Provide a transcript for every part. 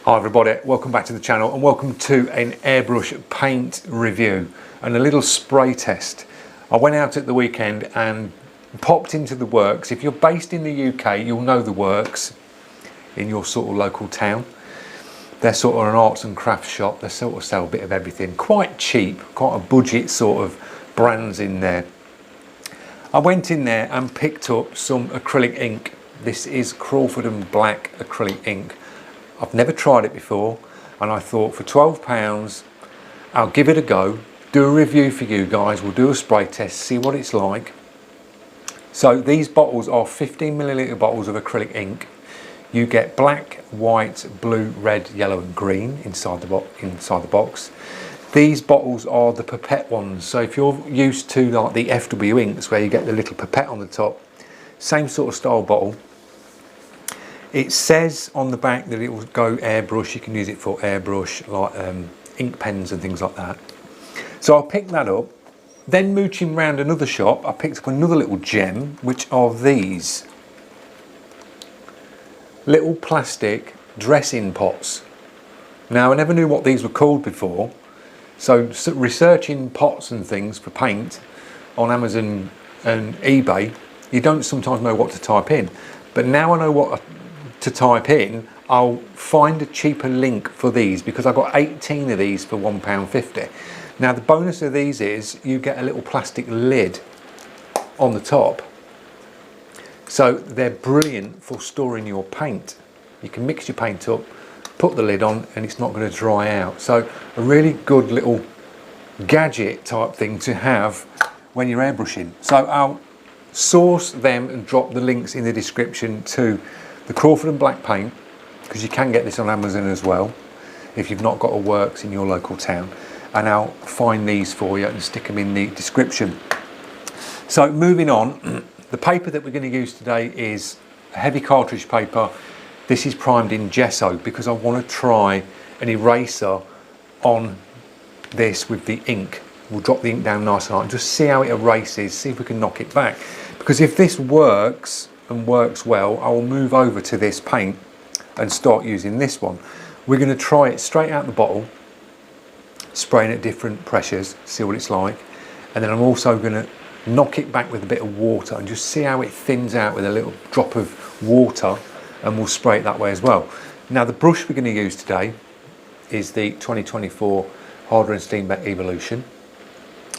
Hi everybody, welcome back to the channel and welcome to an airbrush paint review and a little spray test. I went out at the weekend and popped into the works. If you're based in the UK, you'll know the works in your sort of local town. They're sort of an arts and crafts shop. They sort of sell a bit of everything, quite cheap, quite a budget sort of brands in there. I went in there and picked up some acrylic ink. This is Crawford and Black acrylic ink. I've never tried it before and I thought for £12 I'll give it a go, do a review for you guys, we'll do a spray test, see what it's like. So these bottles are 15ml bottles of acrylic ink. You get black, white, blue, red, yellow and green inside the box. These bottles are the pipette ones, so if you're used to like the FW inks where you get the little pipette on the top, same sort of style bottle. It says on the back that it will go airbrush. You can use it for airbrush, like ink pens and things like that. So I picked that up. Then mooching around another shop, I picked up another little gem, which are these little plastic dressing pots. Now I never knew what these were called before. So researching pots and things for paint on Amazon and eBay, you don't sometimes know what to type in. But now I know what to type in, I'll find a cheaper link for these because I got 18 of these for £1.50. Now the bonus of these is you get a little plastic lid on the top. So they're brilliant for storing your paint. You can mix your paint up, put the lid on and it's not going to dry out. So a really good little gadget type thing to have when you're airbrushing. So I'll source them and drop the links in the description to the Crawford and Black paint, because you can get this on Amazon as well if you've not got a works in your local town, and I'll find these for you and stick them in the description. So moving on, the paper that we're going to use today is a heavy cartridge paper. This is primed in gesso because I want to try an eraser on this with the ink. We'll drop the ink down nice and hard and just see how it erases, see if we can knock it back. Because if this works and works well, I will move over to this paint and start using this one. We're going to try it straight out the bottle, spraying at different pressures, see what it's like, and then I'm also going to knock it back with a bit of water and just see how it thins out with a little drop of water, and we'll spray it that way as well. Now the brush we're going to use today is the 2024 Harder and Steam Evolution,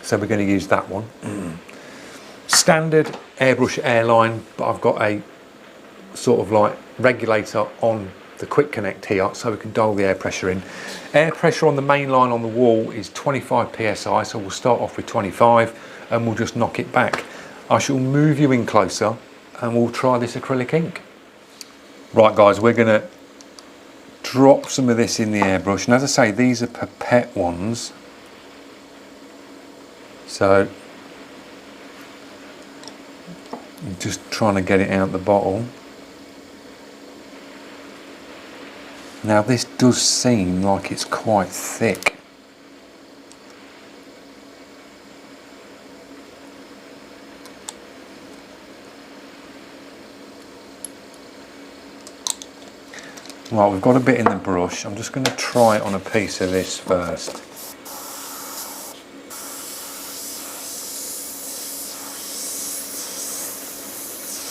so we're going to use that one. Standard airbrush airline, but I've got a sort of like regulator on the quick connect here so we can dial the air pressure in. Air pressure on the main line on the wall is 25 psi, so we'll start off with 25 and we'll just knock it back. I shall move you in closer and we'll try this acrylic ink. Right guys, we're going to drop some of this in the airbrush, and as I say, these are pipette ones, so just trying to get it out the bottle. Now this does seem like it's quite thick. Right, we've got a bit in the brush. I'm just going to try it on a piece of this first.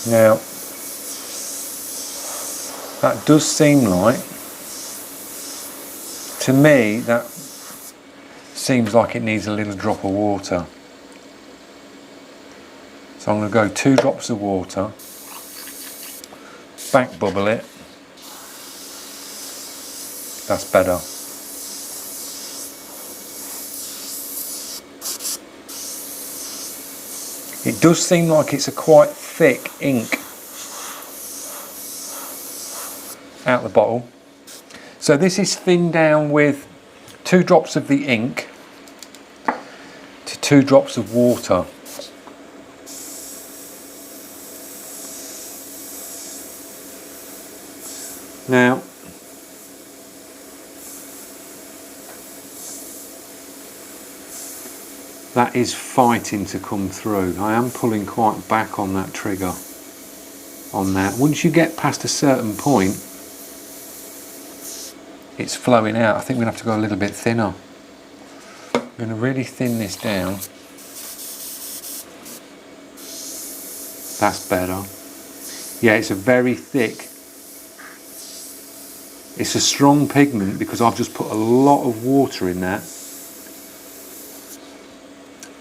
Now, that does seem like, to me, that seems like it needs a little drop of water. So I'm going to go 2 drops of water, back bubble it. That's better. It does seem like it's a quite thick ink out the bottle. So this is thinned down with 2 drops of the ink to 2 drops of water. Now that is fighting to come through. I am pulling quite back on that trigger on that. Once you get past a certain point, it's flowing out. I think we're going to have to go a little bit thinner. I'm going to really thin this down. That's better. Yeah, it's a very thick, it's a strong pigment because I've just put a lot of water in that.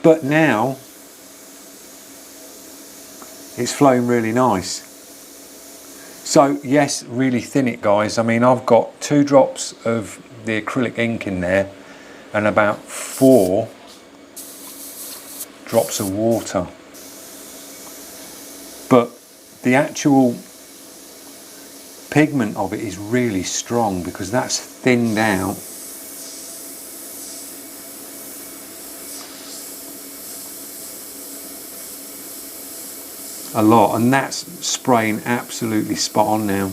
But now it's flowing really nice. So yes, really thin it, guys. I mean, I've got 2 drops of the acrylic ink in there and about 4 drops of water. But the actual pigment of it is really strong because that's thinned out. A lot, and that's spraying absolutely spot on now.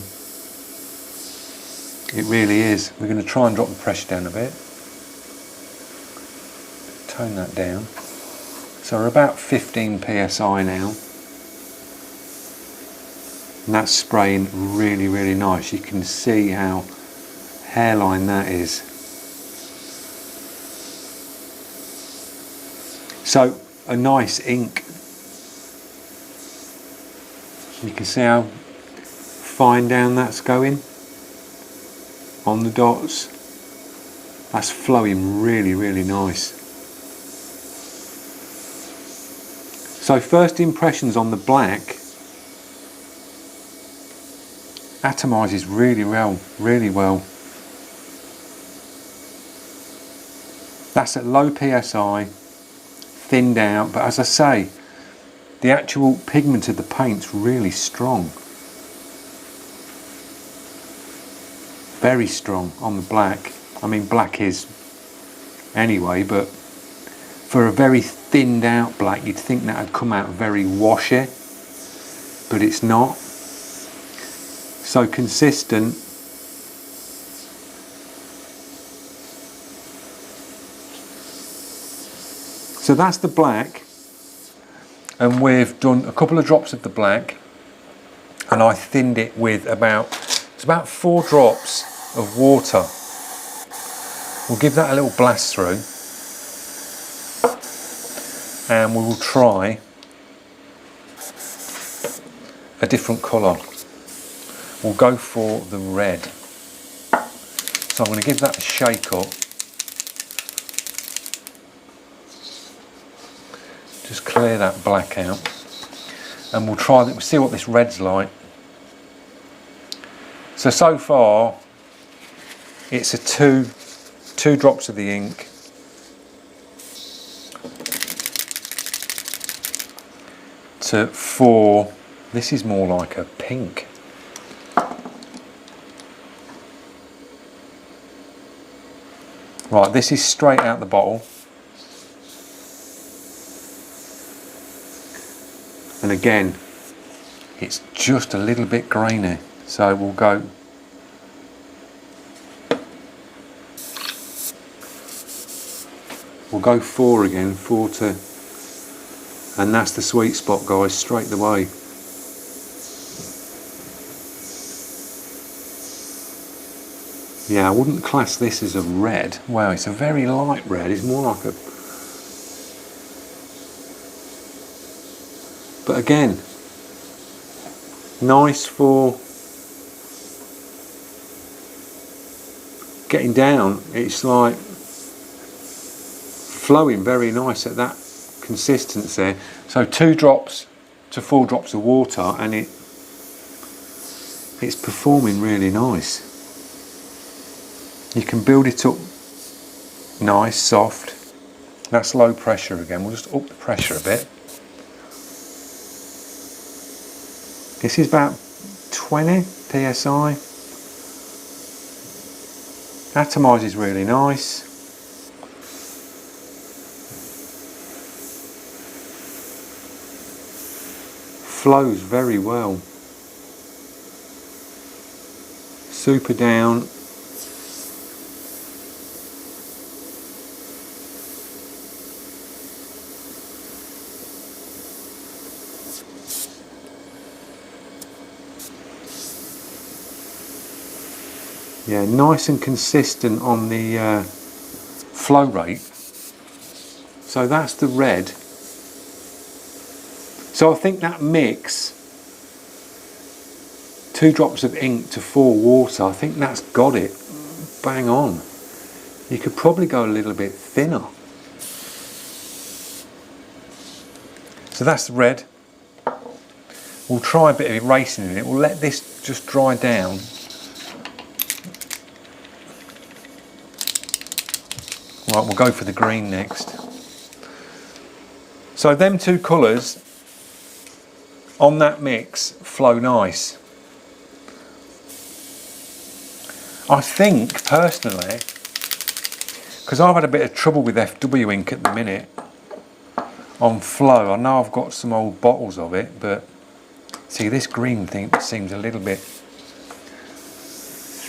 It really is. We're going to try and drop the pressure down a bit. Tone that down. So we're about 15 psi now. And that's spraying really, really nice. You can see how hairline that is. So a nice ink. You can see how fine down that's going on the dots. That's flowing really, really nice. So first impressions on the black atomises really well, really well. That's at low PSI, thinned out, but as I say, the actual pigment of the paint's really strong. Very strong on the black. I mean, black is anyway, but for a very thinned out black, you'd think that would come out very washy, but it's not. So consistent. So that's the black. And we've done a couple of drops of the black, and I thinned it with about 4 drops of water. We'll give that a little blast through, and we will try a different colour. We'll go for the red. So I'm going to give that a shake up. Just clear that black out, and we'll try that. We'll see what this red's like. So far, it's a two drops of the ink, to 4. This is more like a pink. Right, this is straight out the bottle. And again, it's just a little bit grainy, so we'll go We'll go 4 again, 4 to, and that's the sweet spot, guys, straight away. Yeah, I wouldn't class this as a red. Wow, it's a very light red. It's more like a... But again, nice for getting down. It's like flowing very nice at that consistency. So 2 drops to 4 drops of water, and it's performing really nice. You can build it up nice, soft. That's low pressure again. We'll just up the pressure a bit. This is about 20 psi. Atomises really nice. Flows very well. Super down. Yeah, nice and consistent on the flow rate. So that's the red. So I think that mix, 2 drops of ink to 4 water, I think that's got it bang on. You could probably go a little bit thinner. So that's the red. We'll try a bit of erasing in it. We'll let this just dry down. Right, we'll go for the green next. So them 2 colours on that mix flow nice. I think personally, because I've had a bit of trouble with FW ink at the minute on flow. I know I've got some old bottles of it, but see, this green thing seems a little bit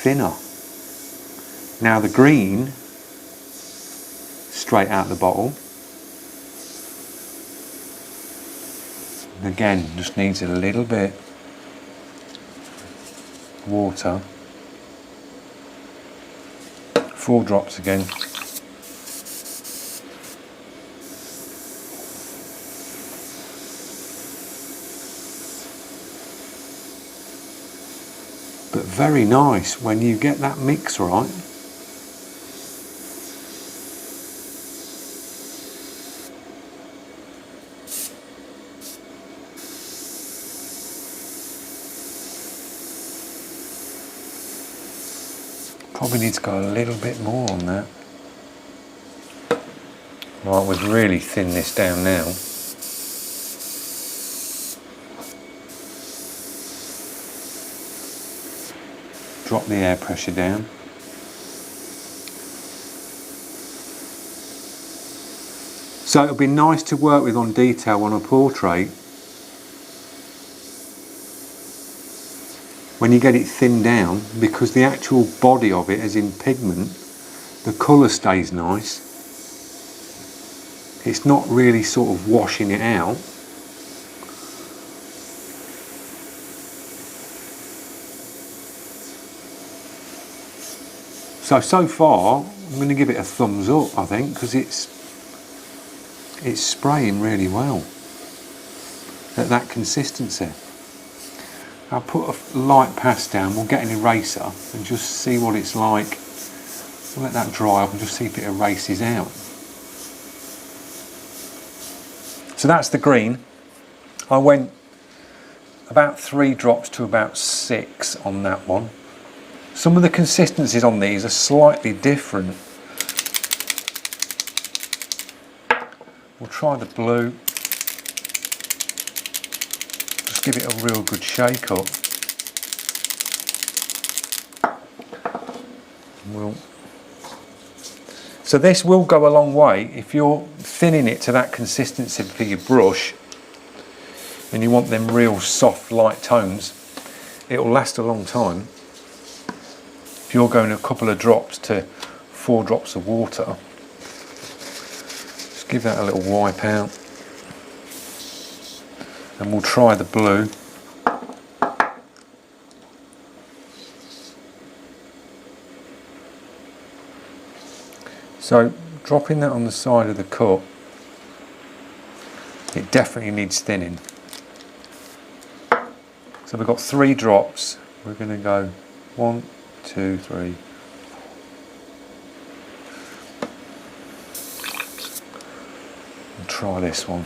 thinner. Now the green, straight out the bottle, again just needs a little bit water. 4 drops again. But very nice when you get that mix right. Probably need to go a little bit more on that. Right, we've really thinned this down now. Drop the air pressure down. So it'll be nice to work with on detail on a portrait when you get it thinned down, because the actual body of it, as in pigment, the colour stays nice. It's not really sort of washing it out. So far, I'm going to give it a thumbs up, I think, because it's spraying really well at that consistency. I'll put a light pass down, we'll get an eraser and just see what it's like. We'll let that dry up and just see if it erases out. So that's the green. I went about 3 drops to about 6 on that one. Some of the consistencies on these are slightly different. We'll try the blue. Just give it a real good shake up. So this will go a long way if you're thinning it to that consistency for your brush and you want them real soft light tones. It will last a long time. If you're going a couple of drops to 4 drops of water, just give that a little wipe out. And we'll try the blue. So dropping that on the side of the cup, it definitely needs thinning. So we've got 3 drops. We're going to go 1, 2, 3. We'll try this one.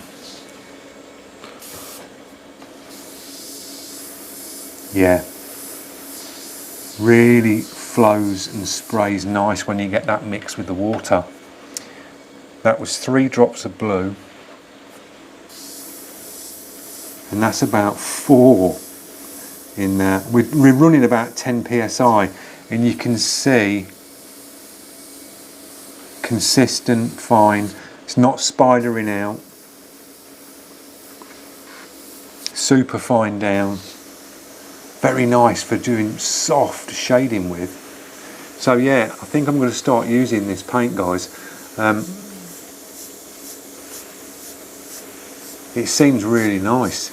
Yeah, really flows and sprays nice when you get that mix with the water. That was 3 drops of blue, and that's about 4 in there. We're running about 10 psi, and you can see consistent, fine. It's not spidering out. Super fine down. Very nice for doing soft shading with. So yeah, I think I'm going to start using this paint, guys. It seems really nice,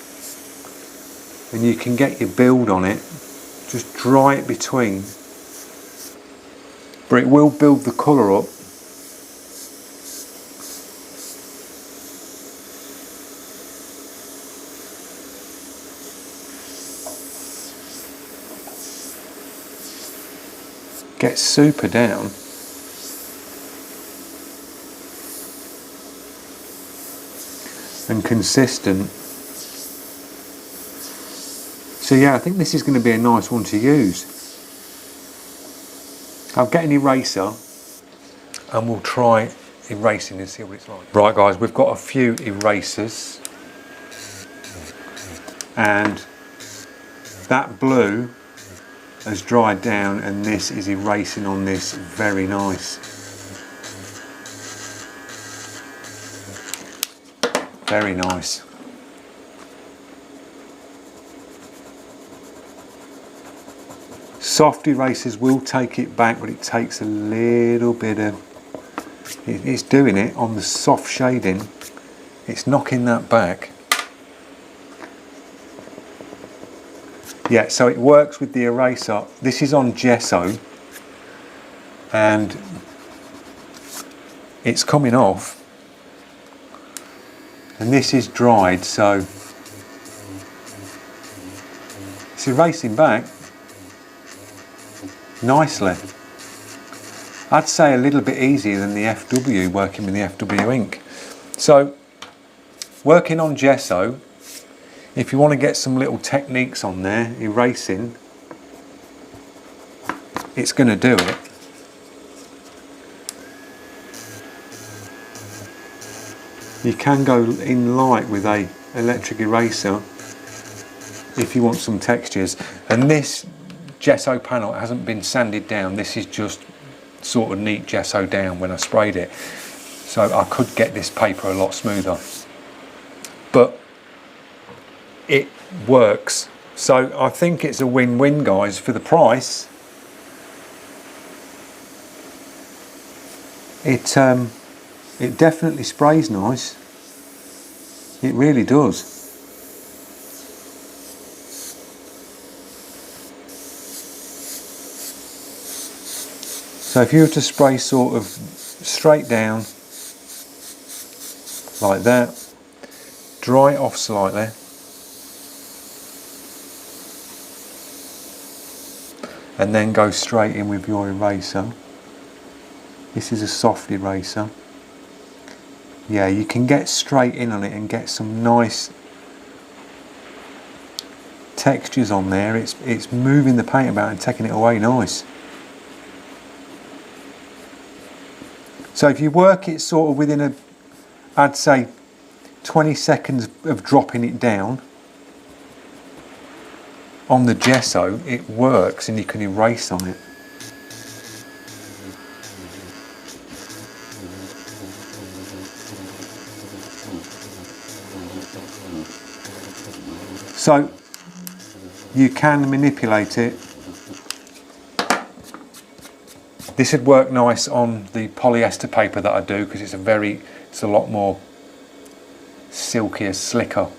and you can get your build on it. Just dry it between but it will build the colour up. Get super down. And consistent. So yeah, I think this is going to be a nice one to use. I'll get an eraser and we'll try erasing and see what it's like. Right guys, we've got a few erasers and that blue has dried down and this is erasing on this very nice. Very nice. Soft erasers will take it back, but it takes a little bit of, it's doing it on the soft shading, it's knocking that back. Yeah, so it works with the eraser. This is on gesso and it's coming off and this is dried, so it's erasing back nicely. I'd say a little bit easier than the FW, working with the FW ink. So working on gesso, if you want to get some little techniques on there, erasing, it's going to do it. You can go in light with a electric eraser if you want some textures. And this gesso panel hasn't been sanded down, this is just sort of neat gesso down when I sprayed it. So I could get this paper a lot smoother. But it works. So I think it's a win-win guys for the price. It definitely sprays nice. It really does. So if you were to spray sort of straight down like that, dry it off slightly, and then go straight in with your eraser. This is a soft eraser. Yeah, you can get straight in on it and get some nice textures on there. It's moving the paint about and taking it away nice. So if you work it sort of within I'd say 20 seconds of dropping it down on the gesso, it works and you can erase on it. So you can manipulate it. This would work nice on the polyester paper that I do because it's a lot more silkier, slicker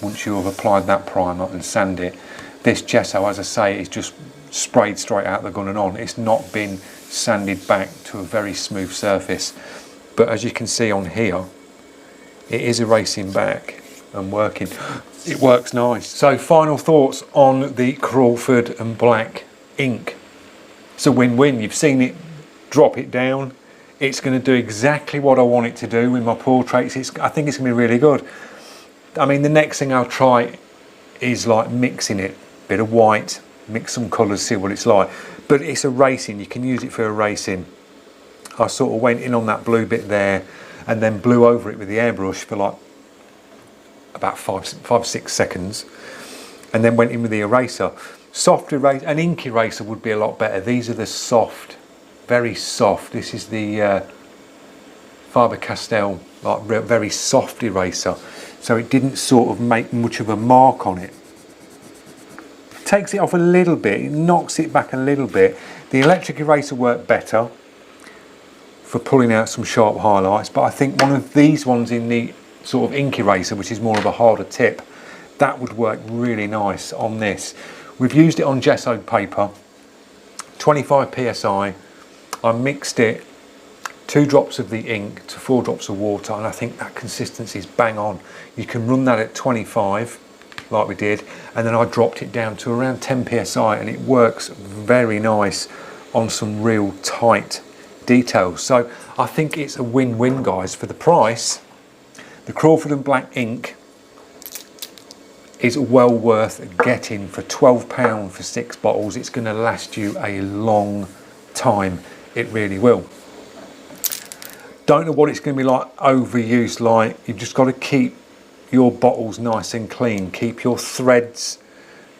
once you have applied that primer and sand it. This gesso, as I say, is just sprayed straight out the gun and on. It's not been sanded back to a very smooth surface. But as you can see on here, it is erasing back and working. It works nice. So final thoughts on the Crawford and Black ink. It's a win-win. You've seen it, drop it down. It's going to do exactly what I want it to do with my portraits. I think it's going to be really good. I mean, the next thing I'll try is like mixing it. Bit of white, mix some colours, see what it's like. But it's erasing, you can use it for erasing. I sort of went in on that blue bit there and then blew over it with the airbrush for like about 5-6 seconds. And then went in with the eraser. Soft eraser, an ink eraser would be a lot better. These are the soft, very soft. This is the Faber-Castell, like very soft eraser. So it didn't sort of make much of a mark on it. Takes it off a little bit, it knocks it back a little bit. The electric eraser worked better for pulling out some sharp highlights, but I think one of these ones in the sort of ink eraser, which is more of a harder tip, that would work really nice on this. We've used it on gessoed paper, 25 psi, I mixed it 2 drops of the ink to 4 drops of water, and I think that consistency is bang on. You can run that at 25 like we did, and then I dropped it down to around 10 psi, and it works very nice on some real tight details. So I think it's a win-win, guys. For the price, the Crawford and Black ink is well worth getting. For £12 for 6 bottles, it's going to last you a long time. It really will. Don't know what it's going to be like overuse. Like, you've just got to keep your bottles nice and clean. Keep your threads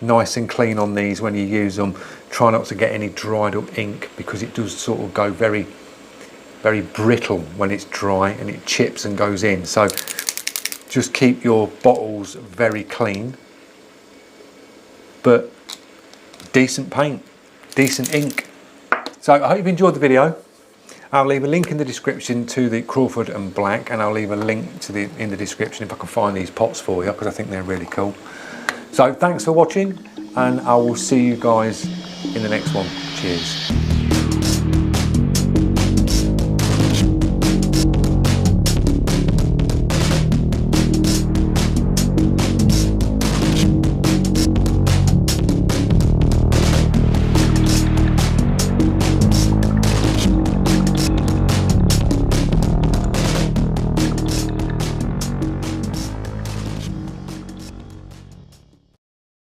nice and clean on these when you use them. Try not to get any dried up ink, because it does sort of go very, very brittle when it's dry, and it chips and goes in. So just keep your bottles very clean, but decent paint, decent ink. So I hope you've enjoyed the video. I'll leave a link in the description to the Crawford and Black, and I'll leave a link to in the description if I can find these pots for you, because I think they're really cool. So thanks for watching, and I will see you guys in the next one. Cheers.